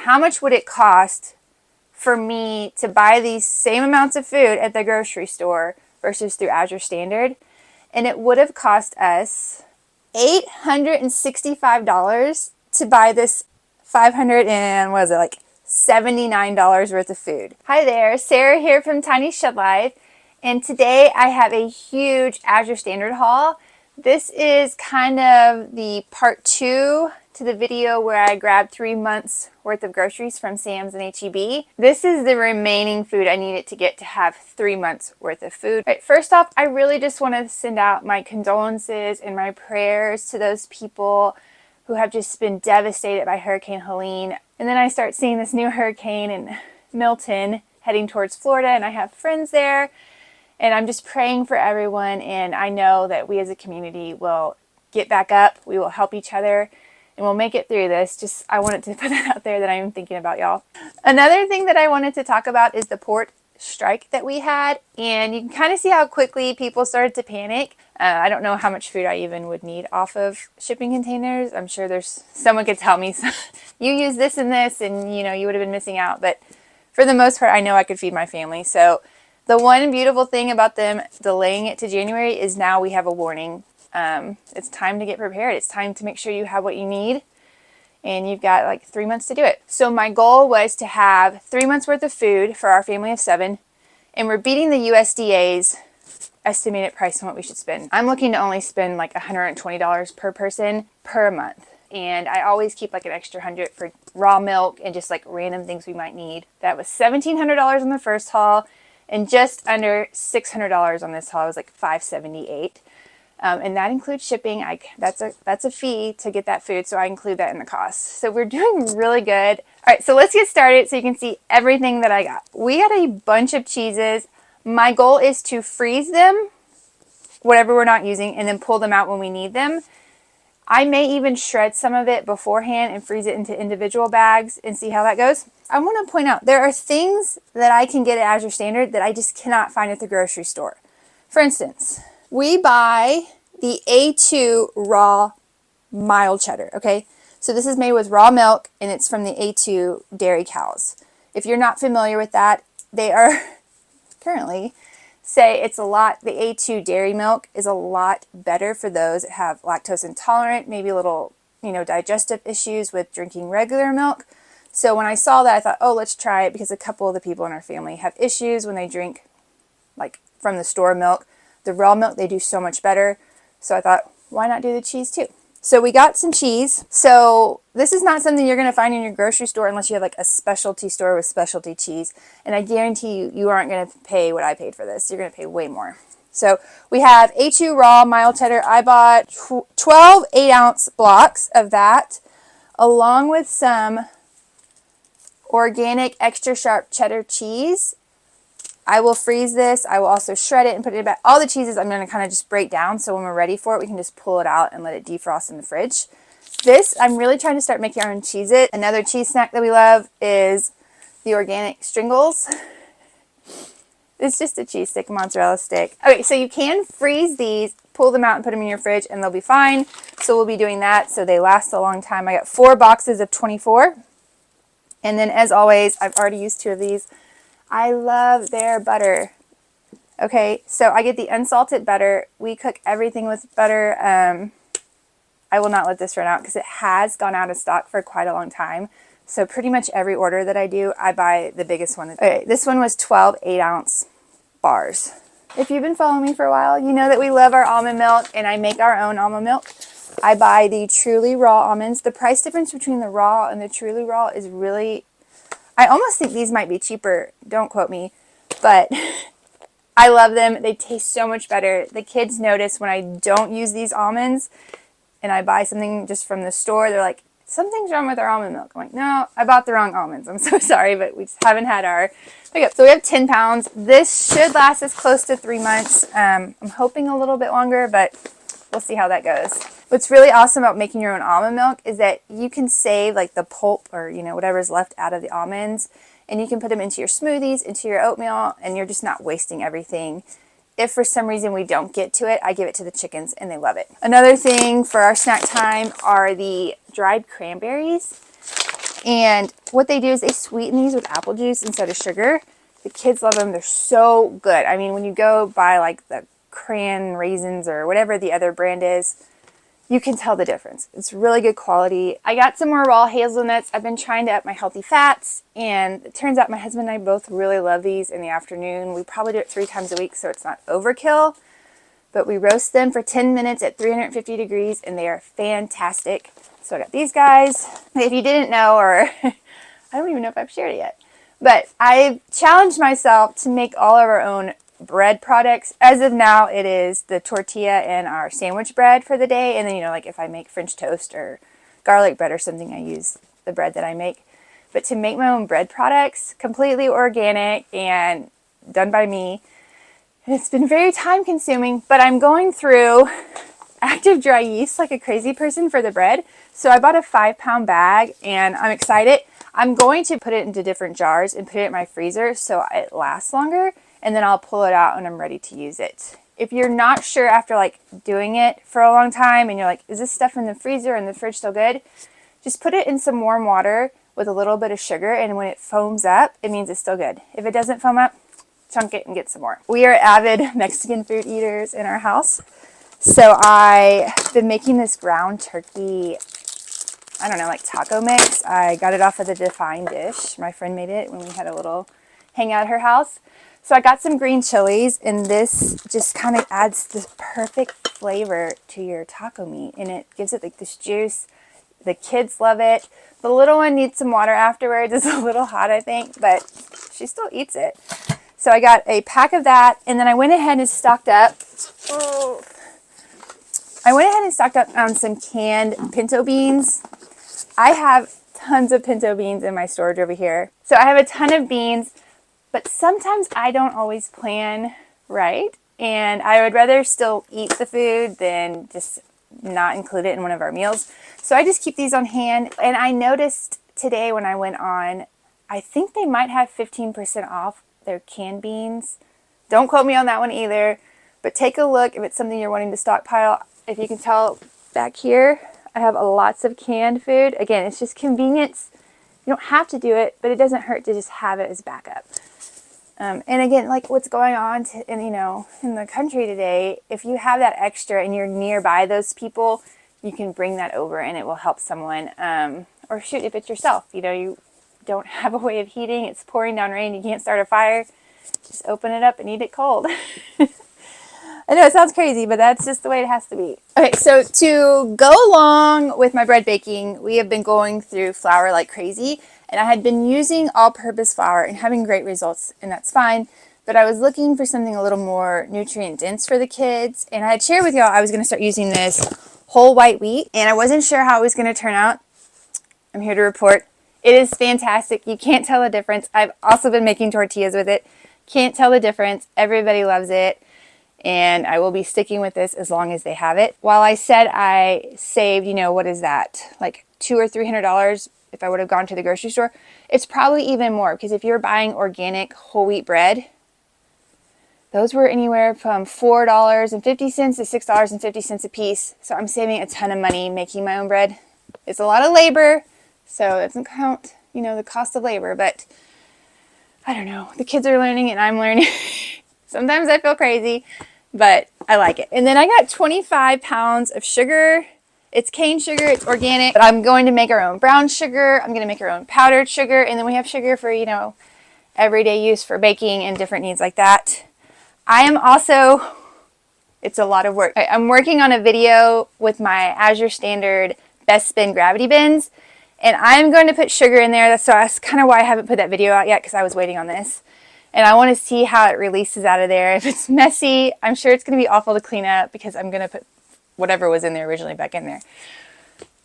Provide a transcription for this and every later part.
how much would it cost for me to buy these same amounts of food at the grocery store versus through Azure Standard? And it would have cost us $865 to buy this 500 and what is it, like $79 worth of food. Hi there, Sarah here from Tiny Shed Life, and today I have a huge Azure Standard haul. This is kind of the part 2 to the video where I grabbed 3 months worth of groceries from Sam's and H-E-B. This is the remaining food I needed to get to have 3 months worth of food. All right, first off, I really just want to send out my condolences and my prayers to those people who have just been devastated by Hurricane Helene. And then I start seeing this new hurricane in Milton heading towards Florida, and I have friends there. And I'm just praying for everyone, and I know that we as a community will get back up, we will help each other, and we'll make it through this. I wanted to put that out there that I'm thinking about y'all. Another thing that I wanted to talk about is the port strike that we had, and you can kind of see how quickly people started to panic. I don't know how much food I even would need off of shipping containers. I'm sure there's someone could tell me, you use this and this, and you would have been missing out. But for the most part, I know I could feed my family. So the one beautiful thing about them delaying it to January is now we have a warning. It's time to get prepared. It's time to make sure you have what you need, and you've got like 3 months to do it. So my goal was to have 3 months worth of food for our family of 7, and we're beating the USDA's estimated price on what we should spend. I'm looking to only spend like $120 per person per month. And I always keep like an extra $100 for raw milk and just like random things we might need. That was $1,700 on the first haul, and just under $600 on this haul. It was like $578, and that includes shipping. That's a fee to get that food, so I include that in the cost. So we're doing really good. All right, so let's get started so you can see everything that I got. We got a bunch of cheeses. My goal is to freeze them, whatever we're not using, and then pull them out when we need them. I may even shred some of it beforehand and freeze it into individual bags and see how that goes. I want to point out, there are things that I can get at Azure Standard that I just cannot find at the grocery store. For instance, we buy the A2 raw mild cheddar, okay? So this is made with raw milk, and it's from the A2 dairy cows. If you're not familiar with that, they are currently say it's a lot, the A2 dairy milk is a lot better for those that have lactose intolerant, maybe a little, digestive issues with drinking regular milk. So when I saw that, I thought, oh, let's try it, because a couple of the people in our family have issues when they drink like from the store milk. The raw milk, they do so much better. So I thought, why not do the cheese too? So we got some cheese. So this is not something you're going to find in your grocery store unless you have like a specialty store with specialty cheese. And I guarantee you, you aren't going to pay what I paid for this. You're going to pay way more. So we have A2 raw mild cheddar. I bought 12 8-ounce blocks of that, along with some organic extra sharp cheddar cheese. I will freeze this. I will also shred it and put it back. All the cheeses I'm going to kind of just break down, so when we're ready for it, we can just pull it out and let it defrost in the fridge. This, I'm really trying to start making our own Cheez-It. Another cheese snack that we love is the organic Stringles. It's just a cheese stick, mozzarella stick. Okay, so you can freeze these, pull them out and put them in your fridge, and they'll be fine. So we'll be doing that so they last a long time. I got 4 boxes of 24. And then, as always, I've already used 2 of these. I love their butter. Okay, so I get the unsalted butter. We cook everything with butter. I will not let this run out because it has gone out of stock for quite a long time. So pretty much every order that I do, I buy the biggest one. Okay, this one was 12 8-ounce bars. If you've been following me for a while, you know that we love our almond milk, and I make our own almond milk. I buy the Truly Raw almonds. The price difference between the raw and the Truly Raw is really, I almost think these might be cheaper. Don't quote me, but I love them. They taste so much better. The kids notice when I don't use these almonds and I buy something just from the store. They're like, something's wrong with our almond milk. I'm like, no, I bought the wrong almonds. I'm so sorry, but we just haven't had our. Okay, so we have 10 pounds. This should last us close to 3 months. I'm hoping a little bit longer, but we'll see how that goes. What's really awesome about making your own almond milk is that you can save like the pulp or, whatever's left out of the almonds, and you can put them into your smoothies, into your oatmeal, and you're just not wasting everything. If for some reason we don't get to it, I give it to the chickens and they love it. Another thing for our snack time are the dried cranberries. And what they do is they sweeten these with apple juice instead of sugar. The kids love them. They're so good. I mean, when you go buy like the crayon raisins or whatever the other brand is, you can tell the difference. It's really good quality. I got some more raw hazelnuts. I've been trying to up my healthy fats, and it turns out my husband and I both really love these in the afternoon. We probably do it 3 times a week, so it's not overkill. But we roast them for 10 minutes at 350 degrees, and they are fantastic. So I got these guys. If you didn't know, or I don't even know if I've shared it yet, but I've challenged myself to make all of our own bread products. As of now, it is the tortilla and our sandwich bread for the day. And then, you know, like if I make French toast or garlic bread or something, I use the bread that I make. But to make my own bread products, completely organic and done by me, it's been very time consuming, but I'm going through active dry yeast like a crazy person for the bread. So I bought a 5-pound bag and I'm excited. I'm going to put it into different jars and put it in my freezer so it lasts longer, and then I'll pull it out when I'm ready to use it. If you're not sure after like doing it for a long time and you're like, is this stuff in the freezer and the fridge still good? Just put it in some warm water with a little bit of sugar, and when it foams up, it means it's still good. If it doesn't foam up, chunk it and get some more. We are avid Mexican food eaters in our house. So I've been making this ground turkey, I don't know, like taco mix. I got it off of the Define dish. My friend made it when we had a little hangout at her house. So I got some green chilies, and this just kind of adds this perfect flavor to your taco meat, and it gives it like this juice. The kids love it. The little one needs some water afterwards. It's a little hot, I think, but she still eats it. So I got a pack of that, and then I went ahead and stocked up. On some canned pinto beans. I have tons of pinto beans in my storage over here. So I have a ton of beans, but sometimes I don't always plan right, and I would rather still eat the food than just not include it in one of our meals. So I just keep these on hand, and I noticed today when I went on, I think they might have 15% off their canned beans. Don't quote me on that one either, but take a look if it's something you're wanting to stockpile. If you can tell back here, I have lots of canned food. Again, it's just convenience. You don't have to do it, but it doesn't hurt to just have it as backup. And again, like what's going on in the country today, if you have that extra and you're nearby those people, you can bring that over and it will help someone. Or shoot, if it's yourself, you don't have a way of heating, it's pouring down rain, you can't start a fire, just open it up and eat it cold. I know it sounds crazy, but that's just the way it has to be. Okay, so to go along with my bread baking, we have been going through flour like crazy, and I had been using all-purpose flour and having great results, and that's fine, but I was looking for something a little more nutrient dense for the kids, and I had shared with y'all I was going to start using this whole white wheat, and I wasn't sure how it was going to turn out. I'm here to report. It is fantastic. You can't tell the difference. I've also been making tortillas with it. Can't tell the difference. Everybody loves it. And I will be sticking with this as long as they have it. While I said I saved, what is that? Like $200 or $300 if I would have gone to the grocery store. It's probably even more, because if you're buying organic whole wheat bread, those were anywhere from $4.50 to $6.50 a piece. So I'm saving a ton of money making my own bread. It's a lot of labor, so it doesn't count, the cost of labor, but I don't know. The kids are learning and I'm learning. Sometimes I feel crazy, but I like it. And then I got 25 pounds of sugar. It's cane sugar, it's organic, but I'm going to make our own brown sugar. I'm going to make our own powdered sugar. And then we have sugar for, everyday use for baking and different needs like that. I am also, it's a lot of work. I'm working on a video with my AZURE standard best spin gravity bins, and I'm going to put sugar in there. That's kind of why I haven't put that video out yet, because I was waiting on this. And I want to see how it releases out of there. If it's messy, I'm sure it's going to be awful to clean up, because I'm going to put whatever was in there originally back in there.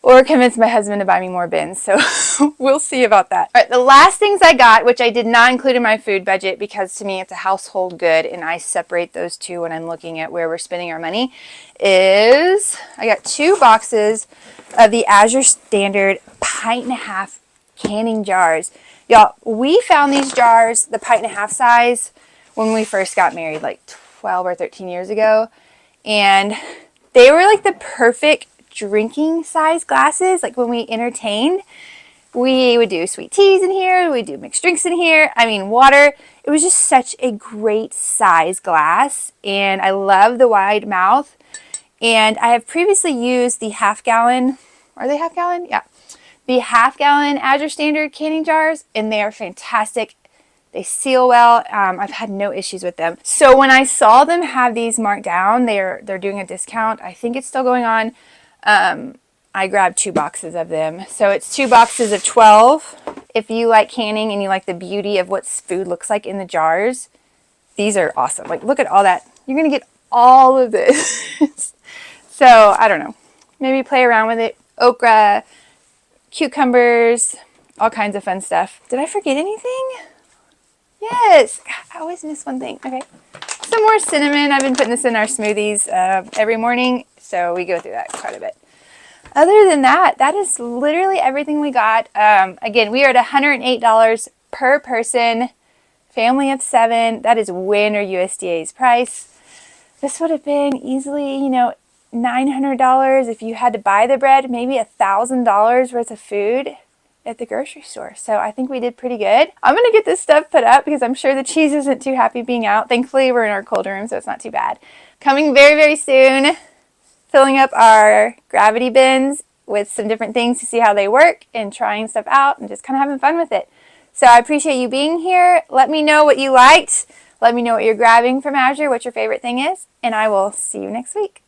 Or convince my husband to buy me more bins. So we'll see about that. All right, the last things I got, which I did not include in my food budget because to me it's a household good and I separate those two when I'm looking at where we're spending our money, is I got 2 boxes of the AZURE standard 1.5 pint canning jars. Y'all, we found these jars, the 1.5 pint size, when we first got married, like 12 or 13 years ago. And they were like the perfect drinking size glasses, like when we entertained. We would do sweet teas in here. We'd do mixed drinks in here. I mean, water. It was just such a great size glass. And I love the wide mouth. And I have previously used the half-gallon. Are they half-gallon? Yeah. The half-gallon AZURE standard canning jars. And they are fantastic. They seal well. I've had no issues with them. So when I saw them have these marked down, they're doing a discount. I think it's still going on. I grabbed 2 boxes of them. So it's 2 boxes of 12. If you like canning and you like the beauty of what food looks like in the jars, these are awesome. Like, look at all that. You're going to get all of this. So, I don't know. Maybe play around with it. Okra, cucumbers, all kinds of fun stuff. Did I forget anything? Yes. I always miss one thing. Okay. Some more cinnamon. I've been putting this in our smoothies every morning. So we go through that quite a bit. Other than that, that is literally everything we got. Again, we are at $108 per person, family of 7. That is winter USDA's price. This would have been easily, you know, $900 if you had to buy the bread, maybe $1,000 worth of food at the grocery store. So I think we did pretty good. I'm going to get this stuff put up because I'm sure the cheese isn't too happy being out. Thankfully, we're in our cold room, so it's not too bad. Coming very, very soon. Filling up our gravity bins with some different things to see how they work and trying stuff out and just kind of having fun with it. So I appreciate you being here. Let me know what you liked. Let me know what you're grabbing from AZURE, what your favorite thing is, and I will see you next week.